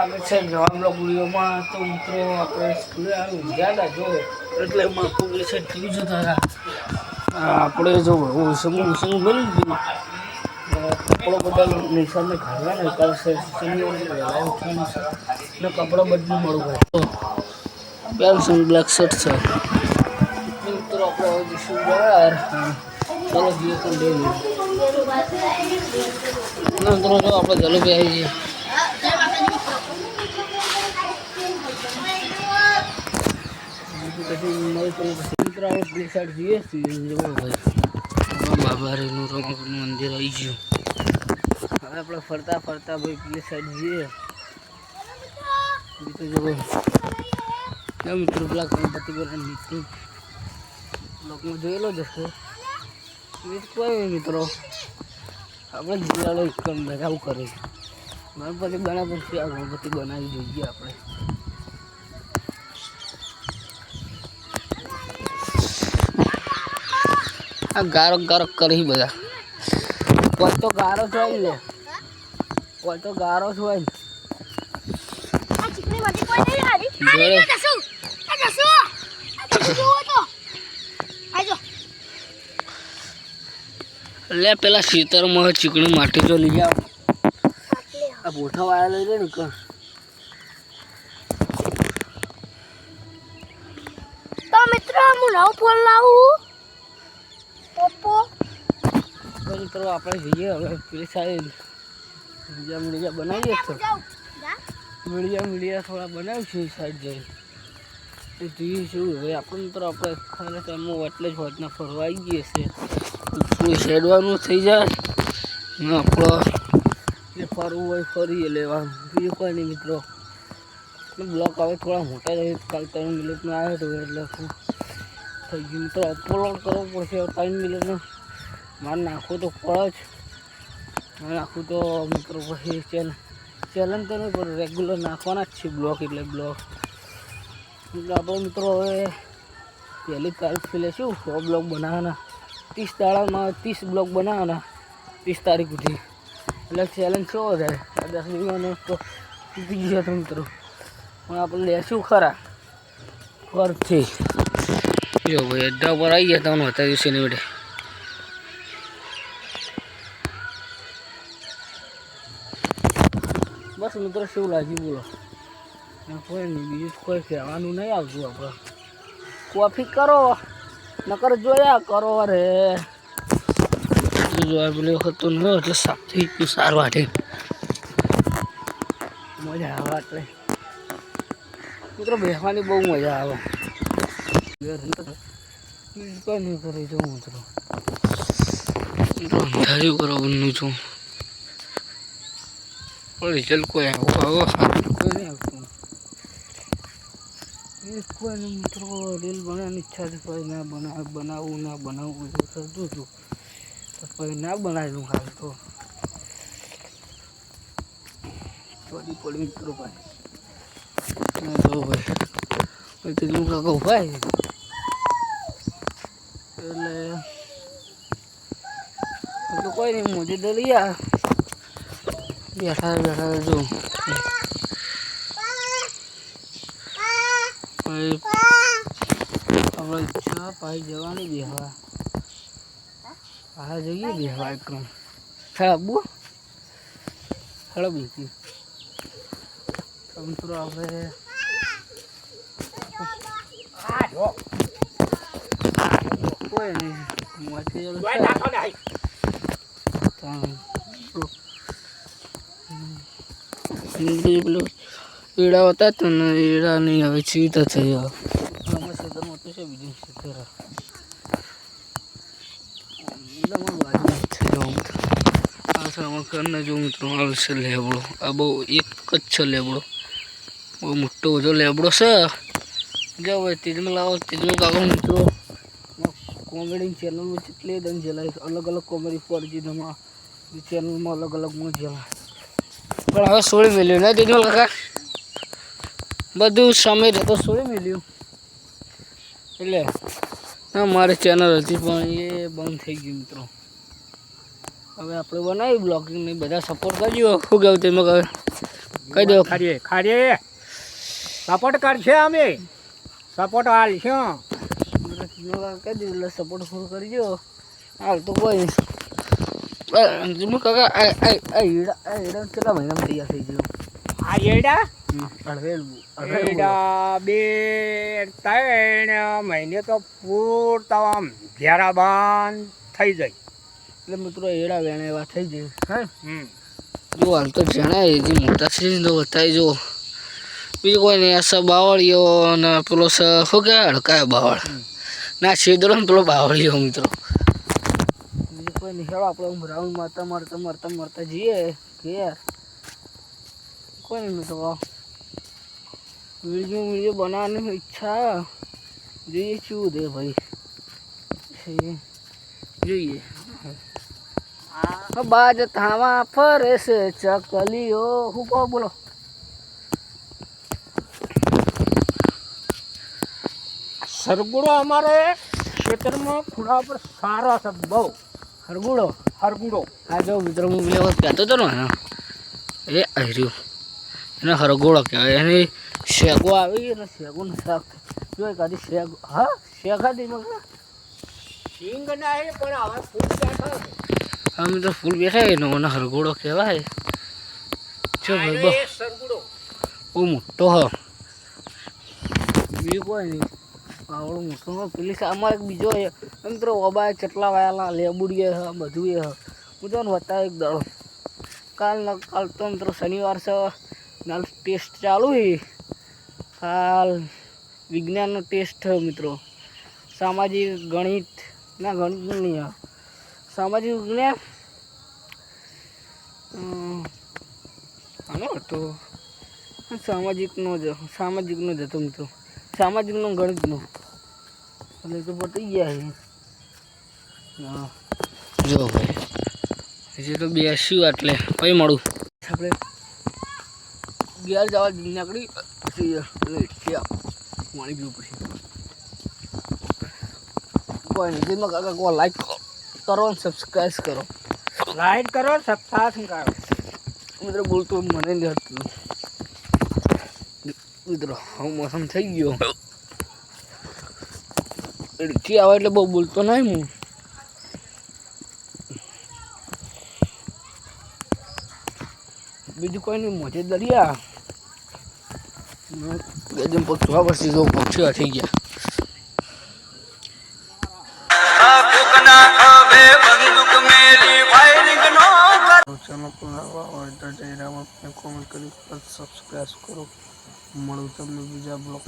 આગળ છે જવાબ બ્લોગ વિડીયોમાં તો મિત્રો આપણે સ્કૂલે આવી ગયા હતા જો એટલે એમાં આપણે છે ટીવી જોતા હતા. આપણે જો સમૂહ બની ગયું કપડો બદલ નિશાનને ઘાલવા ને કરશે વહેલા ઉઠવાનું છે ને કપડો બદલું મળું હોય તો પેન્ટ બ્લેક શર્ટ છે મિત્રો આપણે હવે જઈશું બહાર. ચાલો જઈએ તો લઈ લઈએ મિત્રો જો આપણે જલેબી આવી જઈએ. મિત્રો આપણે પેલી સાઈડ જઈએ છીએ જવો ભાઈ બાબારીનું રમકડું મંદિર આવી ગયું. હવે આપણે ફરતા ફરતા ભાઈ પેલી સાઈડ જઈએ બીજું જવો મિત્રો પેલા ગણપતિ બધા મિત્રો બ્લોકમાં જોયેલો જ હશે કોઈ મિત્રો આપણે જિલ્લાનો ઇકમ બધા કરે ગણપતિ બનાવે પછી આ ગણપતિ બનાવી જોઈએ આપણે. આ ગારો ગારો કરી બધા કોઈ તો ગારો જ હોય ને કોઈ તો ગારો જ હોય લે પેલા ખેતરમાં ચીકણી માટી તો લઈ આવ. આ ભોઠા વાળા લઈ લે ને કર તો મિત્રો હું નવો ફોન લાવું ઓપ્પો. તો મિત્રો આપણે જઈએ હવે પેલી સાઈડ મીડિયા બનાવીએ તો મીડિયા થોડા બનાવીશું સાઈડ જઈ જોઈએ શું હવે આપણે મિત્રો આપણે ખાલી ટાઈમમાં એટલે જ હોટના ફરવા આવી ગઈએ છે થોડું શેડવાનું થઈ જાય ને આપણો જે ફરવું હોય ફરીએ લેવાનું બીજું કોઈ નહીં મિત્રો. બ્લોક હવે થોડા મોટા રહે કાલ 3 મિનિટનો આવ્યો હતો એટલે થઈ ગયું મિત્રો અપલોડ કરવો પડશે 3 મિનિટનો મારે નાખવું તો પડે જ નાખવું તો મિત્રો પછી ચેલેન્જ તો નહીં પણ રેગ્યુલર નાખવાના જ છે બ્લોક એટલે બ્લોક એટલે આપણે મિત્રો હવે પહેલી તારીખ લેશું 100 બ્લોક બનાવવાના 30 દાડામાં 30 બ્લોક બનાવવાના 30 તારીખ સુધી એટલે ચેલેન્જ શું થાય 10 દિવસનો તો તૂટી ગયા તો મિત્રો પણ આપણે લેશું ખરા ફરથી જો ભાઈ અડ્ડા પર આવી ગયા તમને હતા દિવસે વડે બસ મિત્રો શું લાગ્યું બોલો કોઈ નહીં બીજું કોઈ કહેવાનું નહીં આવતું આપણે કોફી કરો નકર જોયા કરો રે જોયા પેલી વખત તો ન એટલે સાફ થઈ ગયું સારું વાટે મજા આવે એટલે મિત્રો બેસવાની બહુ મજા આવે કોઈ નહીં કરી જવું મિત્રો અંધાર્યું કરવાનું છું રિઝલ્ટ કોઈ આવો કોઈ નહીં આવતું કોઈ નહીં મિત્રો રીલ બનાવવાની ઈચ્છાથી કોઈ ના બનાવવું બધું કરતું હતું તો કોઈ ના બનાવ્યું ખાલી તો પડી મિત્રો ભાઈ જો ભાઈ ત્રીજું કાકા ઉભા એટલે કોઈ નહીં મોજે દરિયા બેઠા જો આપણે ઈચ્છા પાઈ જવાની બેહવા આ જઈએ બેહવા એકદમ ખરાબુ ખરાબ હતી મિત્રો આપણે કોઈ નહીં પેલું ઈડા હતા તો ને ઈડા નહીં હવે ચીતા થઈ હવે ક્ષેત્ર મોટું છે બીજું ક્ષેત્ર ઘરને જો મિત્રો હાલ છે લેબડો આ બહુ એક જ છે લેબડો બહુ મોટો બધો લેબડો છે જો ભાઈ ત્રીજમાં લાવો ત્રીજમાં કાકો મિત્રો કોમેડી ચેનલમાં જેટલી દમ જલાય અલગ અલગ કોમેડી ફોરજી તમારા ચેનલમાં અલગ અલગ મને જલાય પણ હવે છોડી મેલ્યું ને ત્રીજમાં કાકા બધું સમય રહેતો છોડી મેલ્યું એટલે હા મારી ચેનલ હતી પણ એ બંધ થઈ ગઈ મિત્રો હવે આપણે બનાવી બ્લોગિંગ ને બધા સપોર્ટ કરજો શું કહું તેમાં કહે કહી દો ખારીએ ખારીએ સપોર્ટ કરશે અમે સપોર્ટ હાલશું કહી દઉં એટલે સપોર્ટ ફૂલ કરજો હાલ તો કોઈ નહીં કાકા આ હીડા કેટલા મહિનામાં તૈયાર થઈ ગયો આ એડા અડધેડ એડા 2-3 મહિને તો પૂરતા આમ ઘેરા બંધ થઈ જાય એટલે મિત્રો એડા વેણા એવા થઈ જાય હા હમ જો હાલ તો જણાય જે મોટા છે ને તો બતાવી જો બીજું કોઈ નહીં આ બાવળીઓ ને પેલો શું કે હડકાય બાવળ ના છેદરો ને પેલો બાવળીઓ મિત્રો બીજું કોઈ નહીં હેડો આપણે રાઉન્ડ મારતા જઈએ ઘેર કોઈ નહીં મિત્રો વિડીયો બનાવવાની ઈચ્છા જોઈએ શું દે ભાઈ જોઈએ બાજ થાવા ફરે છે ચકલીઓ હું કહો બોલો સરગુડો અમારે ખેતરમાં ખૂણા પર સારો છે બહુ હરગુડો હરગુડો આ જો મિત્રો હું પેલી વખત કહેતો હતો ને એ હર્યું એને હરગોળો કહેવાય એની શેગો આવી અને શેગોનું શાક જો કાઢી શેગ હા શેગ ખાધી મગર સિંગ નહીં પણ હવે ફૂલ બેઠો હા મિત્રો ફૂલ બેઠા એનો મને હરગોળો કહેવાય જો ભાઈ બહુ સરગુડો બહુ મોટો હ બીજું કોઈ નહીં આવડો મોટો હ પેલી આમાં એક બીજો મિત્રો ઓબા ચટલા વાયેલા લેબુડીએ હ બધું એ હ હું તો બતાવ એક દાડો કાલ તો મિત્રો શનિવાર છે નાલ ટેસ્ટ ચાલુ છે કાલ વિજ્ઞાનનો ટેસ્ટ થયો મિત્રો સામાજિક ગણિત ના ગણિત નહીં સામાજિક વિજ્ઞાન આનો હતો સામાજિકનો જ હતો મિત્રો સામાજિકનો ગણિતનો એટલે તો પતી ગયા છે હા જો ભાઈ હજી તો બેસ્યું એટલે કઈ મળું આપણે ઘેર જવા નીકળી પછી પાણી પીવું પછી કોઈ નહીં જેમાં કાકા કોઈ લાઈક કરો ને સબસ્ક્રાઈબ કરો લાઈટ કરો સબસ્ક્રાઇબ કરો મિત્રો બોલતો મને નહીં હતું મિત્રો હવે મોસમ થઈ ગયો એડથી આવે એટલે બહુ બોલતો નહીં હું બીજું કોઈ નહીં મોજે દરિયા ગજમ પગ જોવા પડશે જો પક્ષીઓ થઈ ગયા ચેનલ પર કોમેન્ટ કરી સબસ્ક્રાઈબ કરો મળું તમને બીજા બ્લોગ